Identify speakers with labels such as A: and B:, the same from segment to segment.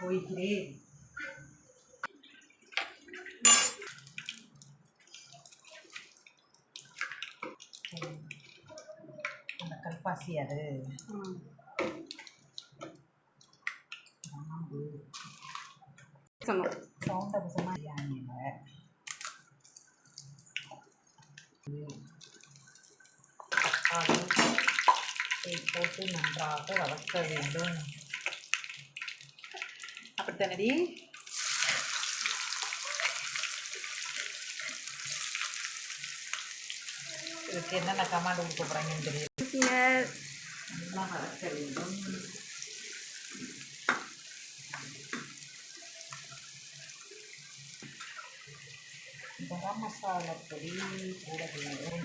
A: போய்கிறேன். அந்த கல்பாசி அது சவுண்ட் அவசரமாக யானையில் தக்காளி போட்டு நன்றாக வளர்க்க வேண்டும். அப்படித்தானடி? இதுக்கு என்னென்ன கமாண்ட் கொடுக்க போகிறாங்கன்னு தெரியல. நல்லா வளர்க்க வேண்டும். கரம் மசாலா பொடி போட வேண்டும்.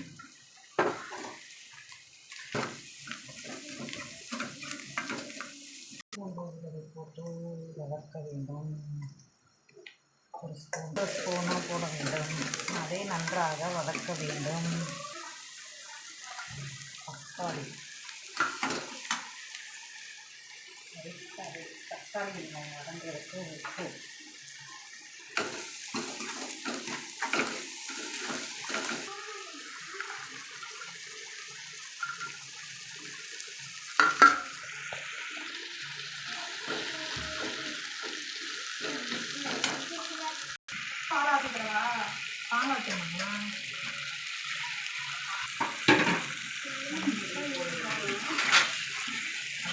A: போட்டு வளர்க்க வேண்டும். ஒரு ஸ்பூனாக போட வேண்டும். அதை நன்றாக வளர்க்க வேண்டும். தக்காளி தக்காளி வதங்கிறதுக்கு உப்பு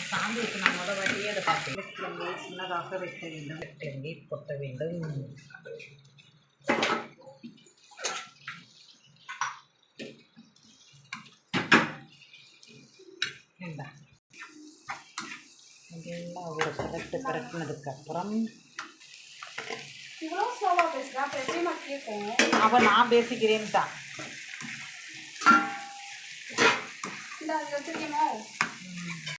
A: சாந்தி இப்போ நான் முதல் வாட்டியே அதை பார்த்தேன். சின்னதாக வைக்க வேண்டும். வெட்டெங்கி கொட்ட வேண்டும். எல்லாம் ஒரு பரட்டினதுக்கப்புறம் அவன் நான் பேசிக்கிறேன்னு தான்.